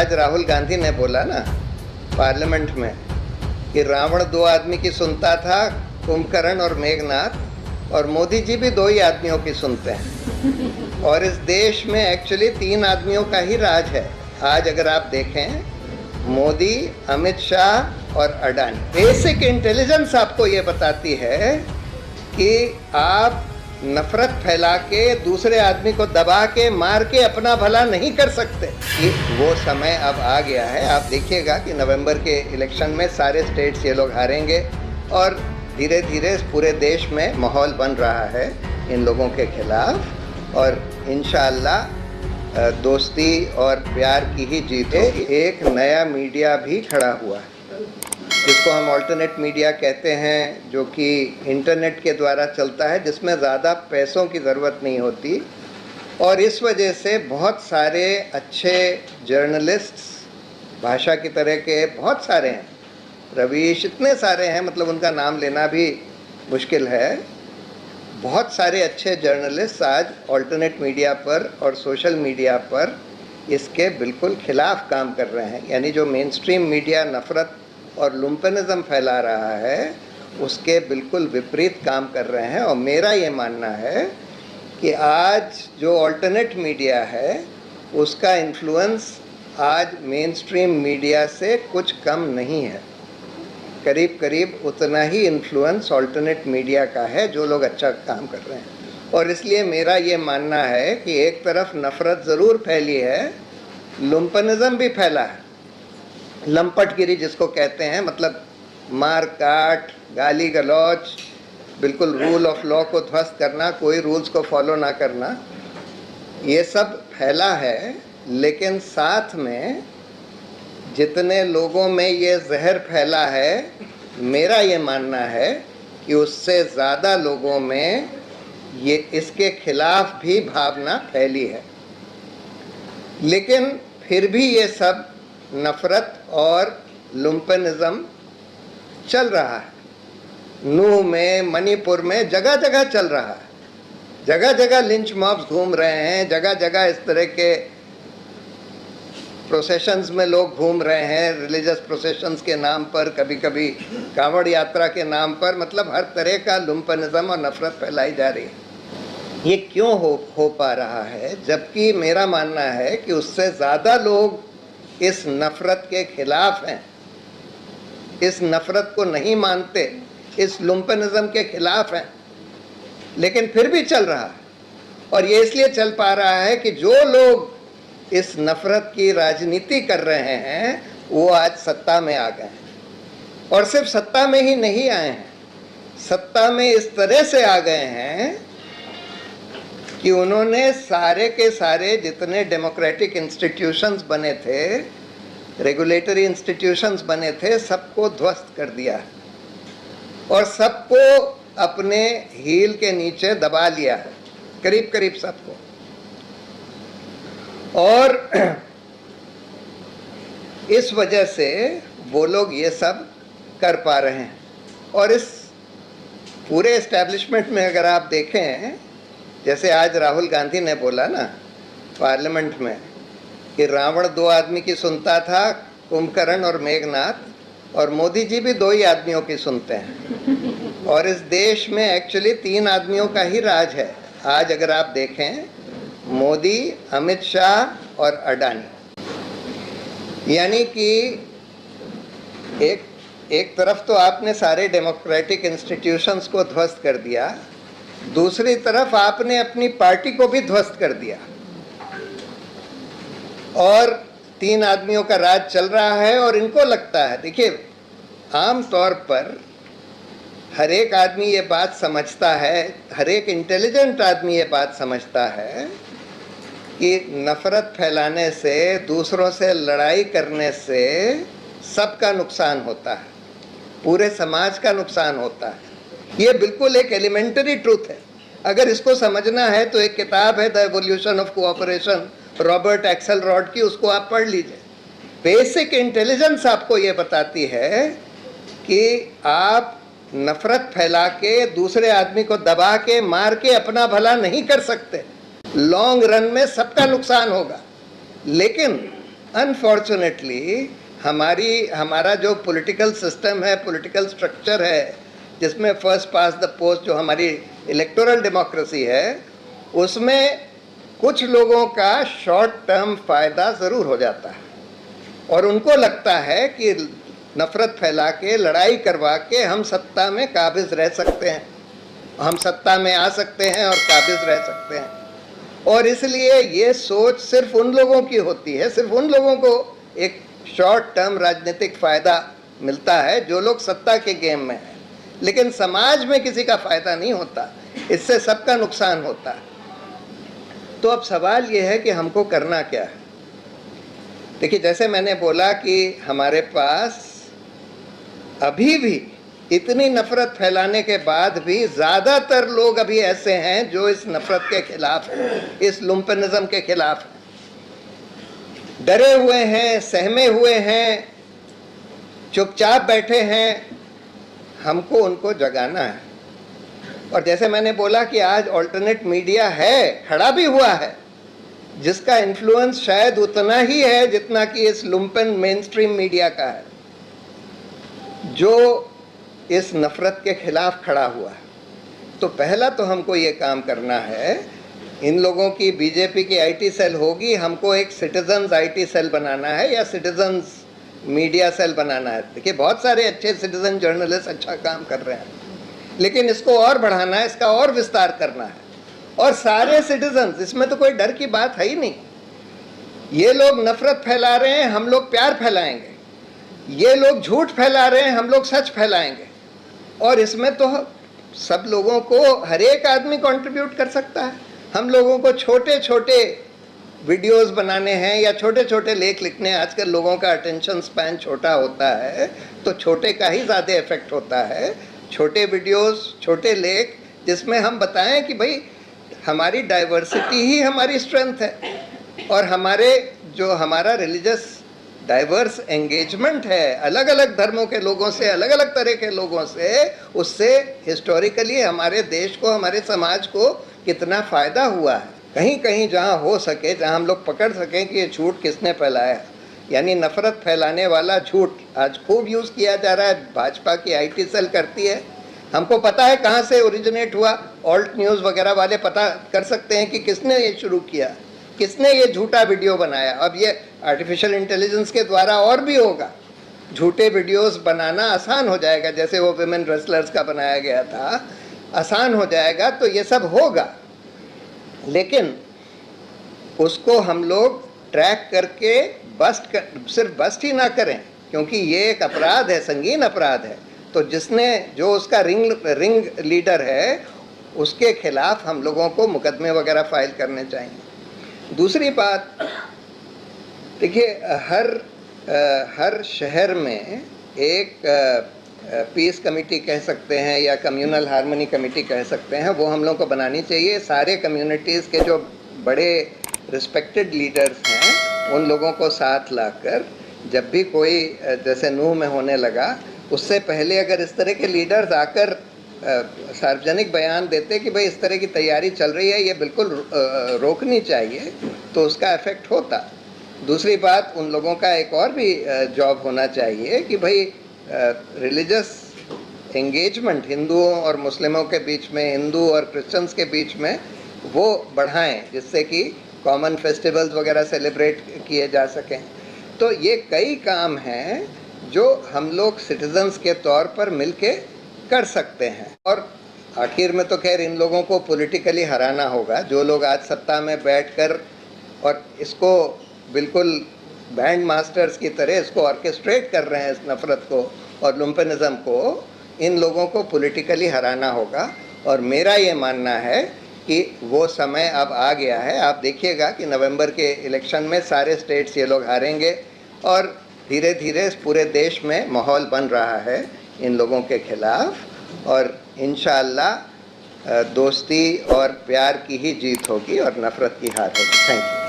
आज राहुल गांधी ने बोला ना पार्लियामेंट में कि रावण दो आदमी की सुनता था, कुंभकर्ण और मेघनाथ, और मोदी जी भी दो ही आदमियों की सुनते हैं। और इस देश में एक्चुअली तीन आदमियों का ही राज है। आज अगर आप देखें, मोदी, अमित शाह और अडानी। बेसिक इंटेलिजेंस आपको ये बताती है कि आप नफरत फैला के दूसरे आदमी को दबा के मार के अपना भला नहीं कर सकते। ये वो समय अब आ गया है। आप देखिएगा कि नवंबर के इलेक्शन में सारे स्टेट्स ये लोग हारेंगे और धीरे धीरे पूरे देश में माहौल बन रहा है इन लोगों के खिलाफ, और इंशाअल्लाह दोस्ती और प्यार की ही जीत है। एक नया मीडिया भी खड़ा हुआ है जिसको हम ऑल्टरनेट मीडिया कहते हैं, जो कि इंटरनेट के द्वारा चलता है, जिसमें ज़्यादा पैसों की ज़रूरत नहीं होती। और इस वजह से बहुत सारे अच्छे जर्नलिस्ट्स, भाषा की तरह के बहुत सारे हैं, रवीश, इतने सारे हैं, मतलब उनका नाम लेना भी मुश्किल है। बहुत सारे अच्छे जर्नलिस्ट आज ऑल्टरनेट मीडिया पर और सोशल मीडिया पर इसके बिल्कुल खिलाफ काम कर रहे हैं। यानी जो मेन स्ट्रीम मीडिया नफ़रत और लुम्पनिज़म फैला रहा है, उसके बिल्कुल विपरीत काम कर रहे हैं। और मेरा ये मानना है कि आज जो ऑल्टरनेट मीडिया है उसका इन्फ्लुएंस आज मेन स्ट्रीम मीडिया से कुछ कम नहीं है। करीब करीब उतना ही इन्फ्लुएंस ऑल्टरनेट मीडिया का है, जो लोग अच्छा काम कर रहे हैं। और इसलिए मेरा ये मानना है कि एक तरफ नफ़रत ज़रूर फैली है, लुम्पनिज़म भी फैला है। लंपटगिरी जिसको कहते हैं, मतलब मार काट, गाली गलौज, बिल्कुल रूल ऑफ लॉ को ध्वस्त करना, कोई रूल्स को फॉलो ना करना, ये सब फैला है। लेकिन साथ में जितने लोगों में ये जहर फैला है, मेरा ये मानना है कि उससे ज़्यादा लोगों में ये इसके खिलाफ भी भावना फैली है। लेकिन फिर भी ये सब नफ़रत और लुम्पनिज़म चल रहा है। नूह में, मणिपुर में, जगह जगह चल रहा है। जगह जगह लिंच मॉब्स घूम रहे हैं, जगह जगह इस तरह के प्रोसेशंस में लोग घूम रहे हैं, रिलीजियस प्रोसेशंस के नाम पर, कभी कभी कांवड़ यात्रा के नाम पर। मतलब हर तरह का लुम्पनिज़म और नफ़रत फैलाई जा रही है। ये क्यों हो पा रहा है? जबकि मेरा मानना है कि उससे ज़्यादा लोग इस नफ़रत के खिलाफ हैं, इस नफ़रत को नहीं मानते, इस लुम्पनिज़म के खिलाफ हैं, लेकिन फिर भी चल रहा है। और ये इसलिए चल पा रहा है कि जो लोग इस नफ़रत की राजनीति कर रहे हैं वो आज सत्ता में आ गए हैं। और सिर्फ सत्ता में ही नहीं आए हैं, सत्ता में इस तरह से आ गए हैं कि उन्होंने सारे के सारे जितने डेमोक्रेटिक इंस्टीट्यूशंस बने थे, रेगुलेटरी इंस्टीट्यूशंस बने थे, सबको ध्वस्त कर दिया और सबको अपने हील के नीचे दबा लिया है, करीब करीब सबको। और इस वजह से वो लोग ये सब कर पा रहे हैं। और इस पूरे एस्टैब्लिशमेंट में अगर आप देखें, जैसे आज राहुल गांधी ने बोला ना पार्लियामेंट में कि रावण दो आदमी की सुनता था, कुंभकर्ण और मेघनाथ, और मोदी जी भी दो ही आदमियों की सुनते हैं। और इस देश में एक्चुअली तीन आदमियों का ही राज है। आज अगर आप देखें, मोदी, अमित शाह और अडानी। यानी कि एक तरफ तो आपने सारे डेमोक्रेटिक इंस्टीट्यूशंस को ध्वस्त कर दिया, दूसरी तरफ आपने अपनी पार्टी को भी ध्वस्त कर दिया, और तीन आदमियों का राज चल रहा है। और इनको लगता है, देखिए, आम तौर पर हर एक आदमी ये बात समझता है, हर एक इंटेलिजेंट आदमी ये बात समझता है कि नफ़रत फैलाने से, दूसरों से लड़ाई करने से सबका नुकसान होता है, पूरे समाज का नुकसान होता है। ये बिल्कुल एक एलिमेंटरी ट्रूथ है। अगर इसको समझना है तो एक किताब है the evolution of cooperation, Robert Axelrod की, उसको आप पढ़ लीजिए। बेसिक इंटेलिजेंस आपको ये बताती है कि आप नफ़रत फैला के दूसरे आदमी को दबा के मार के अपना भला नहीं कर सकते। लॉन्ग रन में सबका नुकसान होगा। लेकिन अनफॉर्चुनेटली हमारा जो पॉलिटिकल सिस्टम है, पॉलिटिकल स्ट्रक्चर है, जिसमें फर्स्ट पास द पोस्ट जो हमारी इलेक्टोरल डेमोक्रेसी है, उसमें कुछ लोगों का शॉर्ट टर्म फ़ायदा ज़रूर हो जाता है और उनको लगता है कि नफ़रत फैला के, लड़ाई करवा के हम सत्ता में काबिज़ रह सकते हैं, हम सत्ता में आ सकते हैं और काबिज़ रह सकते हैं। और इसलिए ये सोच सिर्फ उन लोगों की होती है, सिर्फ उन लोगों को एक शॉर्ट टर्म राजनीतिक फ़ायदा मिलता है जो लोग सत्ता के गेम में हैं, लेकिन समाज में किसी का फ़ायदा नहीं होता, इससे सबका नुकसान होता है। तो अब सवाल ये है कि हमको करना क्या है। देखिए, जैसे मैंने बोला कि हमारे पास अभी भी इतनी नफ़रत फैलाने के बाद भी ज़्यादातर लोग अभी ऐसे हैं जो इस नफ़रत के खिलाफ हैं, इस लुम्पनिज़म के खिलाफ हैं, डरे हुए हैं, सहमे हुए हैं, चुपचाप बैठे हैं। हमको उनको जगाना है। और जैसे मैंने बोला कि आज ऑल्टरनेट मीडिया है, खड़ा भी हुआ है, जिसका इन्फ्लुएंस शायद उतना ही है जितना कि इस लुम्पन मेन स्ट्रीम मीडिया का है, जो इस नफ़रत के खिलाफ खड़ा हुआ है। तो पहला तो हमको ये काम करना है, इन लोगों की बीजेपी की आईटी सेल होगी, हमको एक सिटीजन्स आईटी सेल बनाना है या सिटीजन्स मीडिया सेल बनाना है। देखिए, बहुत सारे अच्छे सिटीजन जर्नलिस्ट अच्छा काम कर रहे हैं, लेकिन इसको और बढ़ाना है, इसका और विस्तार करना है। और सारे सिटीजन्स, इसमें तो कोई डर की बात है ही नहीं। ये लोग नफ़रत फैला रहे हैं, हम लोग प्यार फैलाएंगे। ये लोग झूठ फैला रहे हैं, हम लोग सच फैलाएंगे। और इसमें तो सब लोगों को, हर एक आदमी कंट्रीब्यूट कर सकता है। हम लोगों को छोटे छोटे वीडियोस बनाने हैं या छोटे छोटे लेख लिखने हैं। आजकल लोगों का अटेंशन स्पैन छोटा होता है, तो छोटे का ही ज़्यादा इफेक्ट होता है। छोटे वीडियोस, छोटे लेख, जिसमें हम बताएं कि भाई हमारी डाइवर्सिटी ही हमारी स्ट्रेंथ है, और हमारा रिलीजियस डाइवर्स एंगेजमेंट है, अलग अलग धर्मों के लोगों से, अलग अलग तरह के लोगों से, उससे हिस्टोरिकली हमारे देश को, हमारे समाज को कितना फ़ायदा हुआ है। कहीं कहीं जहाँ हो सके, जहाँ हम लोग पकड़ सकें कि ये झूठ किसने फैलाया, यानी नफ़रत फैलाने वाला झूठ आज खूब यूज़ किया जा रहा है। भाजपा की आईटी सेल करती है, हमको पता है कहाँ से ओरिजिनेट हुआ। ऑल्ट न्यूज़ वगैरह वाले पता कर सकते हैं कि किसने ये शुरू किया, किसने ये झूठा वीडियो बनाया। अब ये आर्टिफिशियल इंटेलिजेंस के द्वारा और भी होगा, झूठे वीडियोस बनाना आसान हो जाएगा, जैसे वो विमेन रेसलर्स का बनाया गया था, आसान हो जाएगा। तो ये सब होगा, लेकिन उसको हम लोग ट्रैक करके सिर्फ बस्ट ही ना करें, क्योंकि ये एक अपराध है, संगीन अपराध है। तो जो उसका रिंग लीडर है, उसके खिलाफ हम लोगों को मुकदमे वगैरह फाइल करने चाहिए। दूसरी बात, देखिए, हर शहर में एक पीस कमेटी कह सकते हैं या कम्युनल हार्मनी कमेटी कह सकते हैं, वो हम लोग को बनानी चाहिए। सारे कम्युनिटीज़ के जो बड़े रिस्पेक्टेड लीडर्स हैं, उन लोगों को साथ लाकर, जब भी कोई जैसे नूह में होने लगा, उससे पहले अगर इस तरह के लीडर्स आकर सार्वजनिक बयान देते कि भाई इस तरह की तैयारी चल रही है, ये बिल्कुल रोकनी चाहिए, तो उसका इफ़ेक्ट होता। दूसरी बात, उन लोगों का एक और भी जॉब होना चाहिए कि भाई रिलीजियस एंगेजमेंट हिंदुओं और मुस्लिमों के बीच में, हिंदू और क्रिश्चियंस के बीच में, वो बढ़ाएं, जिससे कि कॉमन फेस्टिवल्स वगैरह सेलिब्रेट किए जा सकें। तो ये कई काम हैं जो हम लोग सिटीजन्स के तौर पर मिलके कर सकते हैं। और आखिर में तो खैर इन लोगों को पॉलिटिकली हराना होगा, जो लोग आज सत्ता में बैठकर और इसको बिल्कुल बैंड मास्टर्स की तरह इसको ऑर्केस्ट्रेट कर रहे हैं, इस नफ़रत को और लुम्पनिज़म को, इन लोगों को पॉलिटिकली हराना होगा। और मेरा ये मानना है कि वो समय अब आ गया है। आप देखिएगा कि नवंबर के इलेक्शन में सारे स्टेट्स ये लोग हारेंगे, और धीरे धीरे पूरे देश में माहौल बन रहा है इन लोगों के खिलाफ। और इंशाअल्लाह दोस्ती और प्यार की ही जीत होगी और नफ़रत की हार होगी। Thank you.